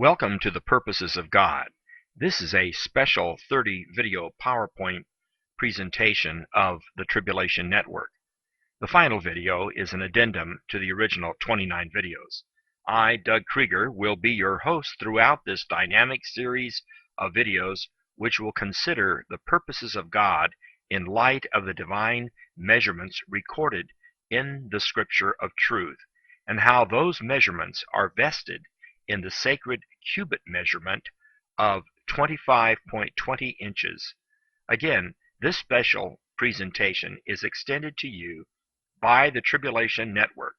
Welcome to the Purposes of God. This is a special 30 video PowerPoint presentation of the Tribulation Network. The final video is an addendum to the original 29 videos. I, Doug Krieger, will be your host throughout this dynamic series of videos which will consider the purposes of God in light of the divine measurements recorded in the Scripture of truth, and how those measurements are vested in the sacred cubit measurement of 25.20 inches. Again, this special presentation is extended to you by the Tribulation Network.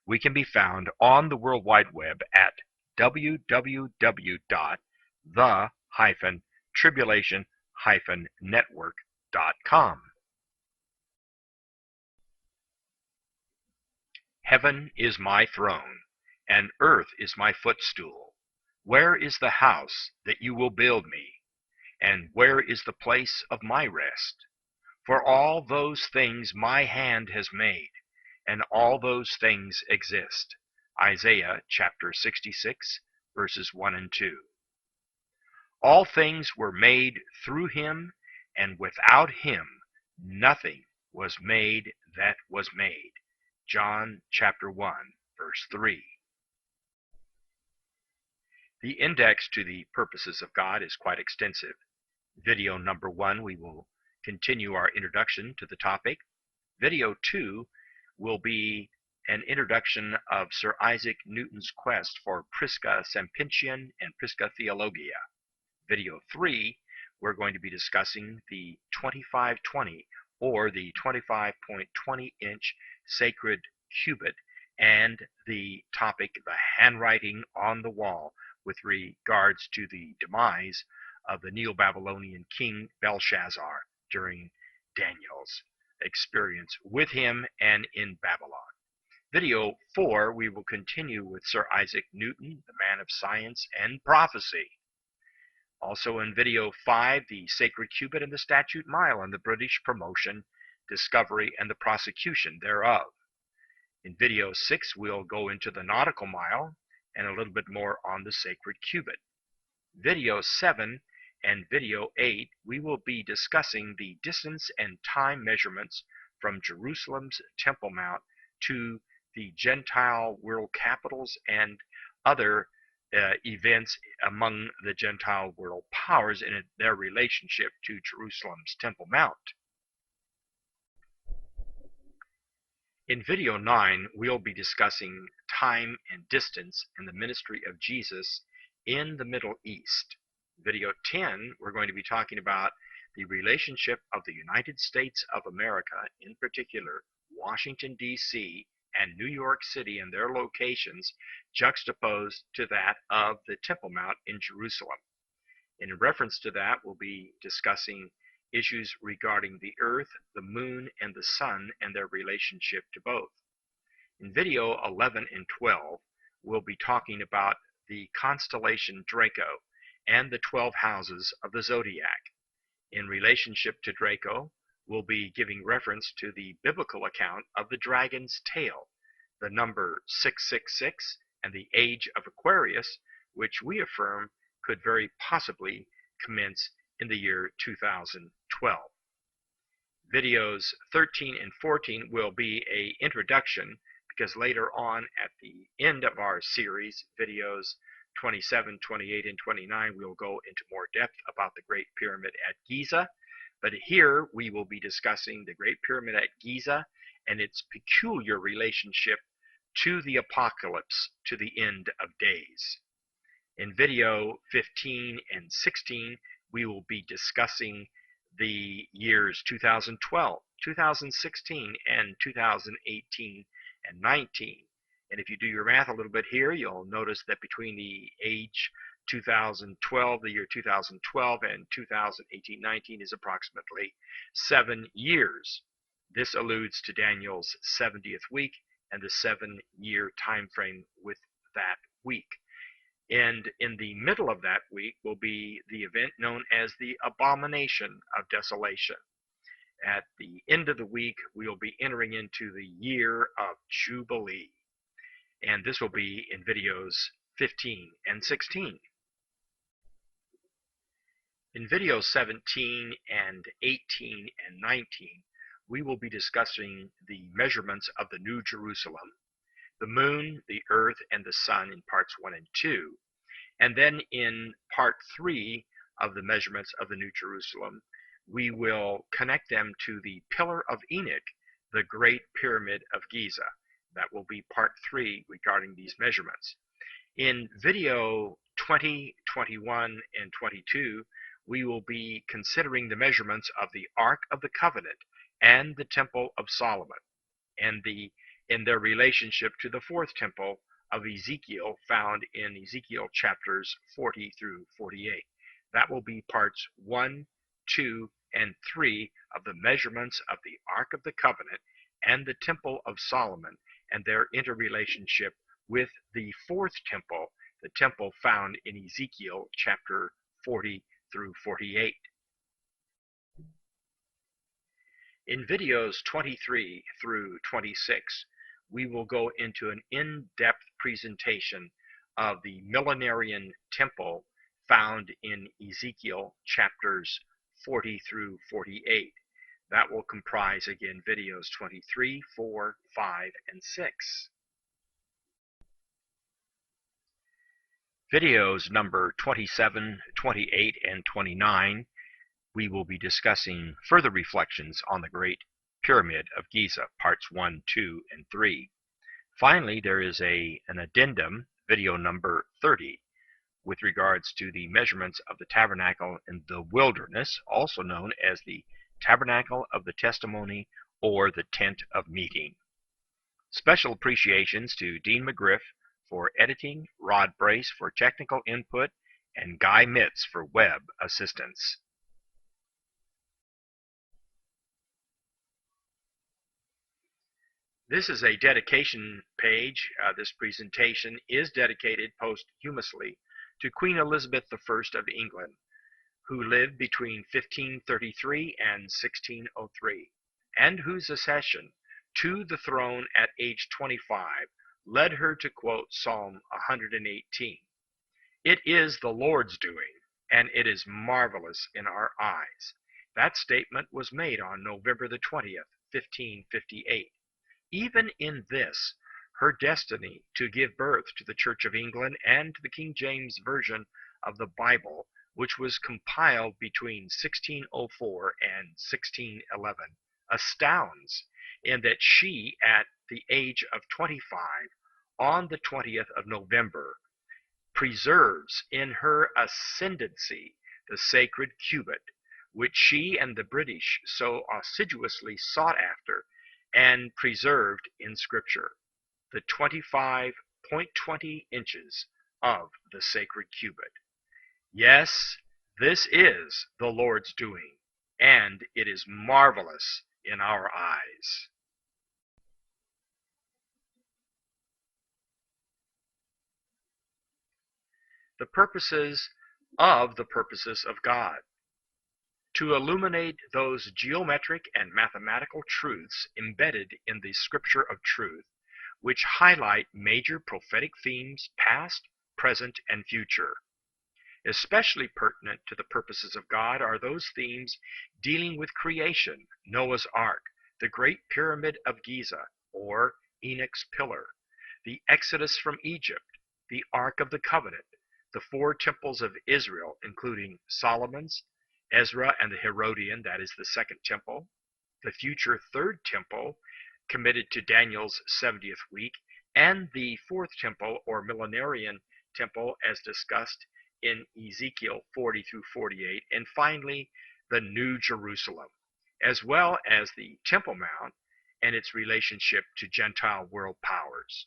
We can be found on the World Wide Web at www.the-tribulation-network.com. Heaven is my throne, and earth is my footstool. Where is the house that you will build me? And where is the place of my rest? For all those things my hand has made, and all those things exist. Isaiah chapter 66, verses 1 and 2. All things were made through him, and without him nothing was made that was made. John chapter 1, verse 3. The index to the purposes of God is quite extensive. Video number 1, we will continue our introduction to the topic. Video 2 will be an introduction of Sir Isaac Newton's quest for Prisca Sapientiam and Prisca Theologia. Video 3, we're going to be discussing the 2520 or the 25.20 inch sacred cubit and the topic, the handwriting on the wall, with regards to the demise of the Neo-Babylonian king Belshazzar during Daniel's experience with him and in Babylon. Video 4, we will continue with Sir Isaac Newton, the man of science and prophecy. Also in video 5, the sacred cubit and the statute mile and the British promotion, discovery, and the prosecution thereof. In video 6, we'll go into the nautical mile and a little bit more on the sacred cubit. Video 7 and video 8, we will be discussing the distance and time measurements from Jerusalem's Temple Mount to the Gentile world capitals and other events among the Gentile world powers in their relationship to Jerusalem's Temple Mount. In video 9, we'll be discussing time and distance in the ministry of Jesus in the Middle East. Video 10, we're going to be talking about the relationship of the United States of America, in particular Washington, D.C., and New York City and their locations, juxtaposed to that of the Temple Mount in Jerusalem. In reference to that, we'll be discussing issues regarding the earth, the moon, and the sun and their relationship to both. In video 11 and 12, we'll be talking about the constellation Draco and the 12 houses of the zodiac. In relationship to Draco, we'll be giving reference to the biblical account of the dragon's tail, the number 666, and the age of Aquarius, which we affirm could very possibly commence in the year 2012. Videos 13 and 14 will be an introduction, because later on at the end of our series, videos 27, 28, and 29, we'll go into more depth about the Great Pyramid at Giza. But here we will be discussing the Great Pyramid at Giza and its peculiar relationship to the apocalypse, to the end of days. In video 15 and 16, we will be discussing the years 2012, 2016, and 2018 and 19. And if you do your math a little bit here, you'll notice that between the age 2012, the year 2012, and 2018-19 is approximately 7 years. This alludes to Daniel's 70th week and the 7-year time frame with that week. And in the middle of that week will be the event known as the Abomination of Desolation. At the end of the week, we'll be entering into the year of Jubilee. And this will be in videos 15 and 16. In video 17 and 18 and 19, we will be discussing the measurements of the New Jerusalem, the moon, the earth, and the sun in parts 1 and 2. And then in part 3 of the measurements of the New Jerusalem, we will connect them to the Pillar of Enoch, the Great Pyramid of Giza. That will be part 3 regarding these measurements. In video 20, 21, and 22, we will be considering the measurements of the Ark of the Covenant and the Temple of Solomon, and in their relationship to the fourth temple of Ezekiel found in Ezekiel chapters 40 through 48. That will be parts 1, 2, and 3 of the measurements of the Ark of the Covenant and the Temple of Solomon and their interrelationship with the fourth temple, the temple found in Ezekiel chapter 40 through 48. In videos 23 through 26, we will go into an in-depth presentation of the millenarian temple found in Ezekiel chapters 40 through 48. That will comprise, again, videos 23, 4, 5, and 6. Videos number 27, 28, and 29, we will be discussing further reflections on the Great Pyramid of Giza, parts 1, 2, and 3. Finally, there is an addendum, video number 30, with regards to the measurements of the tabernacle in the wilderness, also known as the Tabernacle of the Testimony or the Tent of Meeting. Special appreciations to Dean McGriff for editing, Rod Brace for technical input, and Guy Mitz for web assistance. This is a dedication page. This presentation is dedicated posthumously to Queen Elizabeth I of England, who lived between 1533 and 1603, and whose accession to the throne at age 25 led her to quote Psalm 118. "It is the Lord's doing, and it is marvelous in our eyes." That statement was made on November the 20th, 1558. Even in this, her destiny to give birth to the Church of England and to the King James Version of the Bible, which was compiled between 1604 and 1611, astounds in that she, at the age of 25, on the 20th of November, preserves in her ascendancy the sacred cubit, which she and the British so assiduously sought after and preserved in Scripture, the 25.20 inches of the sacred cubit. Yes, this is the Lord's doing, and it is marvelous in our eyes. The purposes of God. To illuminate those geometric and mathematical truths embedded in the Scripture of truth, which highlight major prophetic themes past, present, and future. Especially pertinent to the purposes of God are those themes dealing with creation, Noah's Ark, the Great Pyramid of Giza, or Enoch's Pillar, the Exodus from Egypt, the Ark of the Covenant, the four temples of Israel, including Solomon's, Ezra and the Herodian, that is the second temple, the future third temple committed to Daniel's 70th week, and the fourth temple or millenarian temple as discussed in Ezekiel 40 through 48, and finally the New Jerusalem, as well as the Temple Mount and its relationship to Gentile world powers.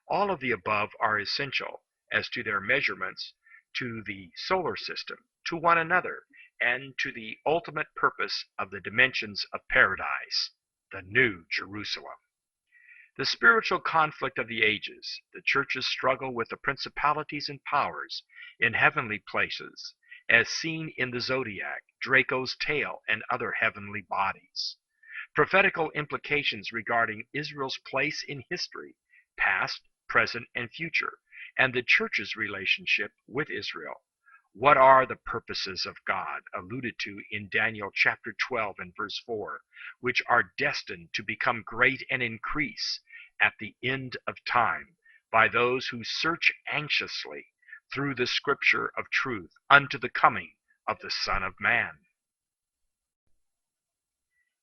All of the above are essential as to their measurements to the solar system, to one another, and to the ultimate purpose of the dimensions of paradise, the New Jerusalem. The spiritual conflict of the ages, the church's struggle with the principalities and powers in heavenly places, as seen in the zodiac, Draco's tail, and other heavenly bodies. Prophetical implications regarding Israel's place in history, past, present, and future, and the church's relationship with Israel. What are the purposes of God alluded to in Daniel chapter 12 and verse 4, which are destined to become great and increase at the end of time by those who search anxiously through the scripture of truth unto the coming of the Son of Man?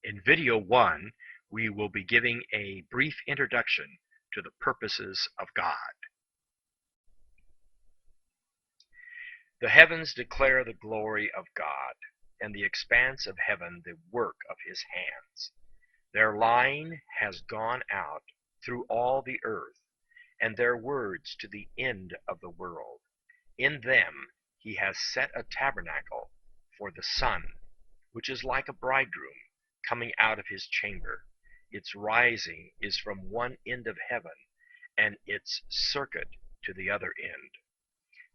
In video 1, we will be giving a brief introduction to the purposes of God. The heavens declare the glory of God, and the expanse of heaven the work of his hands. Their line has gone out through all the earth, and their words to the end of the world. In them he has set a tabernacle for the sun, which is like a bridegroom coming out of his chamber. Its rising is from one end of heaven, and its circuit to the other end.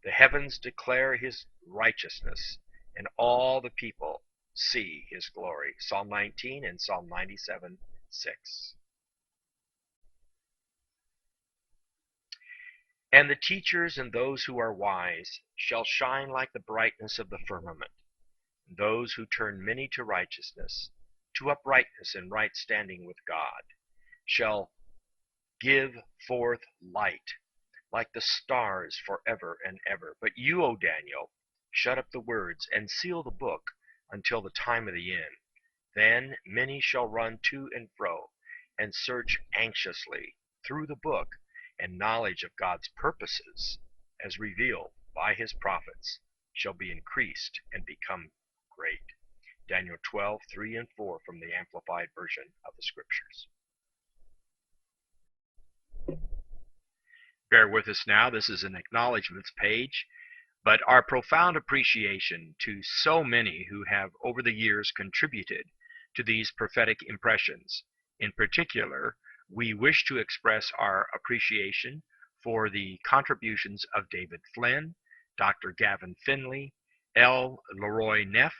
The heavens declare his righteousness, and all the people see his glory. Psalm 19 and Psalm 97:6. And the teachers and those who are wise shall shine like the brightness of the firmament. Those who turn many to righteousness, to uprightness and right standing with God, shall give forth light like the stars forever and ever. But you, O Daniel, shut up the words and seal the book until the time of the end. Then many shall run to and fro and search anxiously through the book, and knowledge of God's purposes, as revealed by his prophets, shall be increased and become great. Daniel 12:3 and 4 from the Amplified Version of the Scriptures. Bear with us now. This is an acknowledgments page, but our profound appreciation to so many who have over the years contributed to these prophetic impressions. In particular, we wish to express our appreciation for the contributions of David Flynn, Dr. Gavin Finley, L. Leroy Neff,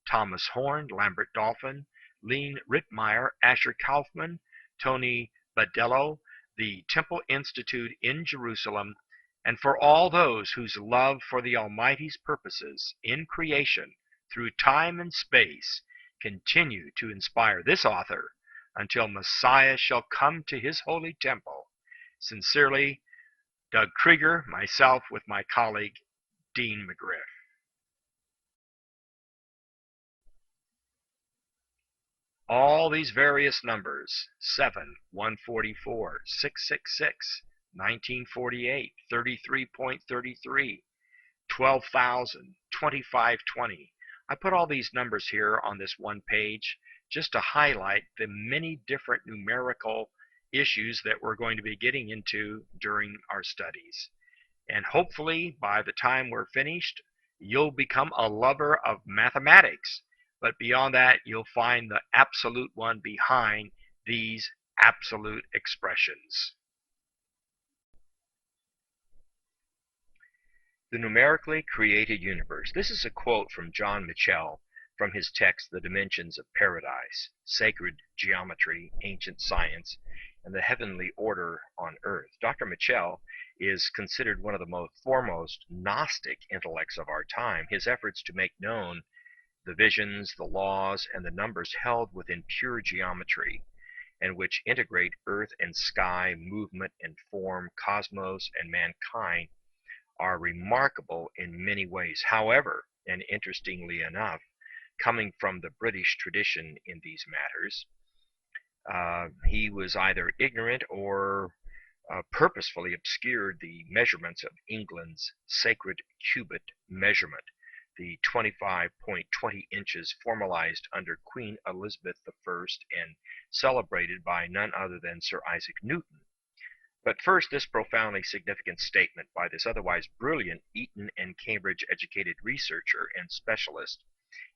Thomas Horn, Lambert Dolphin, Lean Rittmeyer, Asher Kaufman, Tony Badello, the Temple Institute in Jerusalem, and for all those whose love for the Almighty's purposes in creation through time and space continue to inspire this author until Messiah shall come to his holy temple. Sincerely, Doug Krieger, myself with my colleague, Dean McGriff. All these various numbers, 7, 144, 666, 1948, 33.33, 12,000, 2520. I put all these numbers here on this one page just to highlight the many different numerical issues that we're going to be getting into during our studies. And hopefully by the time we're finished, you'll become a lover of mathematics. But beyond that, you'll find the absolute one behind these absolute expressions. The numerically created universe. This is a quote from John Michell from his text, The Dimensions of Paradise, Sacred Geometry, Ancient Science, and the Heavenly Order on Earth. Dr. Michell is considered one of the most foremost Gnostic intellects of our time. His efforts to make known the visions, the laws, and the numbers held within pure geometry, and which integrate earth and sky, movement and form, cosmos and mankind, are remarkable in many ways. However, and interestingly enough, coming from the British tradition in these matters, he was either ignorant or purposefully obscured the measurements of England's sacred cubit measurement, the 25.20 inches formalized under Queen Elizabeth I and celebrated by none other than Sir Isaac Newton. But first, this profoundly significant statement by this otherwise brilliant Eton and Cambridge educated researcher and specialist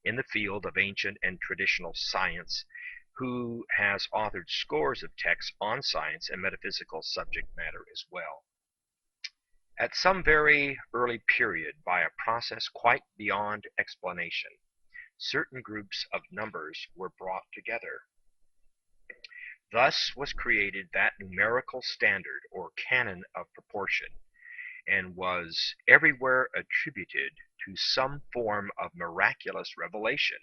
in the field of ancient and traditional science, who has authored scores of texts on science and metaphysical subject matter as well. At some very early period, by a process quite beyond explanation, certain groups of numbers were brought together. Thus was created that numerical standard or canon of proportion, and was everywhere attributed to some form of miraculous revelation.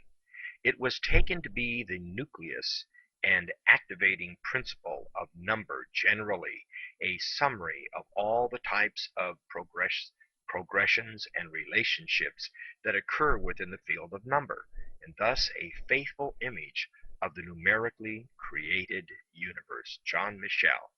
It was taken to be the nucleus and activating principle of number generally, a summary of all the types of progressions and relationships that occur within the field of number, and thus a faithful image of the numerically created universe. John Michell.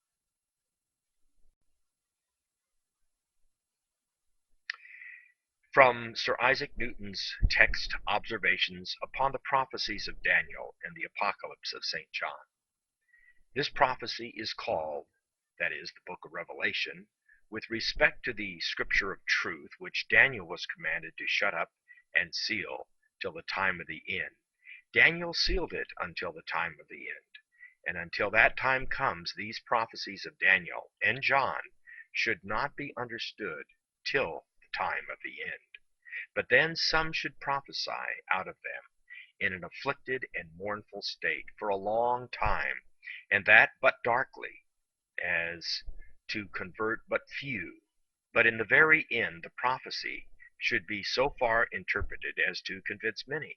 From Sir Isaac Newton's text Observations upon the Prophecies of Daniel and the Apocalypse of St. John. This prophecy is called, that is, the book of Revelation, with respect to the scripture of truth which Daniel was commanded to shut up and seal till the time of the end. Daniel sealed it until the time of the end, and until that time comes, these prophecies of Daniel and John should not be understood till the time of the end. But then some should prophesy out of them in an afflicted and mournful state for a long time, and that but darkly, as to convert but few. But in the very end the prophecy should be so far interpreted as to convince many.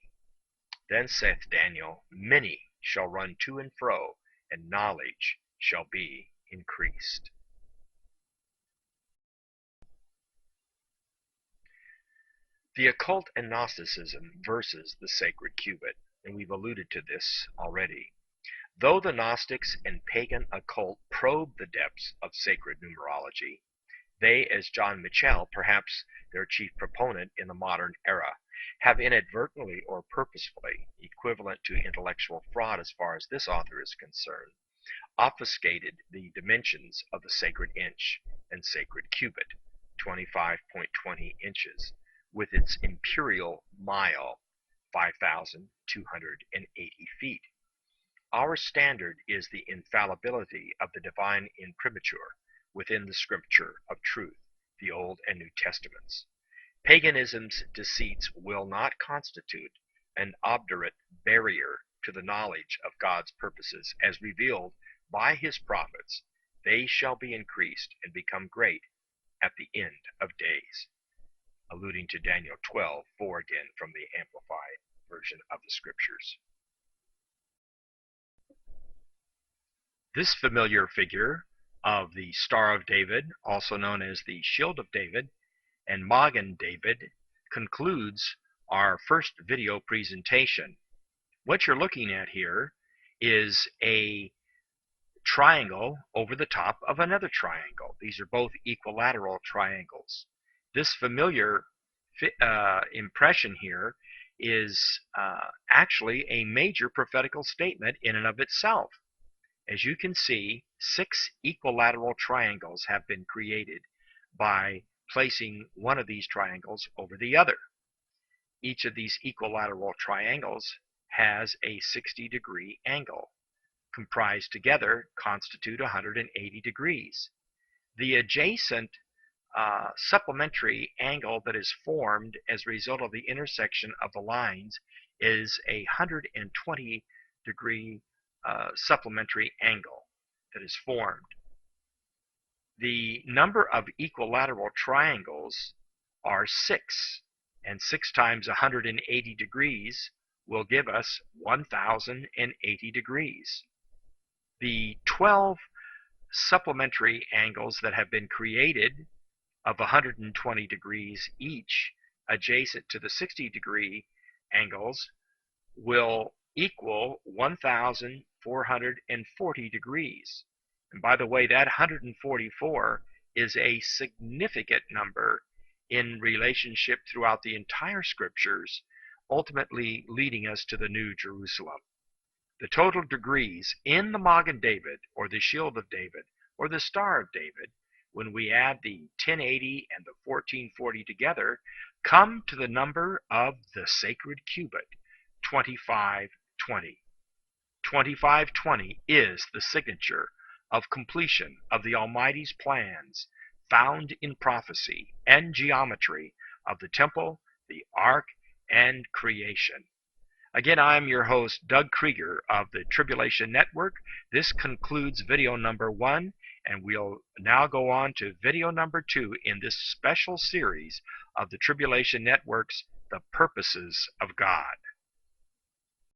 Then saith Daniel, many shall run to and fro, and knowledge shall be increased. The occult and Gnosticism versus the sacred cubit, and we've alluded to this already. Though the Gnostics and pagan occult probe the depths of sacred numerology, they, as John Michell, perhaps their chief proponent in the modern era, have inadvertently or purposefully, equivalent to intellectual fraud as far as this author is concerned, obfuscated the dimensions of the sacred inch and sacred cubit, 25.20 inches, with its imperial mile, 5,280 feet. Our standard is the infallibility of the divine imprimatur within the scripture of truth, the Old and New Testaments. Paganism's deceits will not constitute an obdurate barrier to the knowledge of God's purposes as revealed by his prophets. They shall be increased and become great at the end of days. Alluding to Daniel 12:4 again from the Amplified version of the Scriptures. This familiar figure of the Star of David, also known as the Shield of David, and Magen David, concludes our first video presentation. What you're looking at here is a triangle over the top of another triangle. These are both equilateral triangles. This familiar impression here is actually a major prophetical statement in and of itself. As you can see, 6 equilateral triangles have been created by placing one of these triangles over the other. Each of these equilateral triangles has a 60-degree angle. Comprised together constitute 180 degrees. The adjacent supplementary angle that is formed as a result of the intersection of the lines is a 120-degree supplementary angle that is formed. The number of equilateral triangles are 6, and 6 times 180 degrees will give us 1080 degrees. The 12 supplementary angles that have been created of 120 degrees each, adjacent to the 60-degree angles, will equal 1,440 degrees. And by the way, that 144 is a significant number in relationship throughout the entire scriptures, ultimately leading us to the New Jerusalem. The total degrees in the Magen David, or the Shield of David, or the Star of David, when we add the 1080 and the 1440 together, come to the number of the sacred cubit, 2520. 2520 is the signature of completion of the Almighty's plans found in prophecy and geometry of the temple, the ark, and creation. Again, I'm your host, Doug Krieger of the Tribulation Network. This concludes video number 1, and we'll now go on to video number 2 in this special series of the Tribulation Network's The Purposes of God.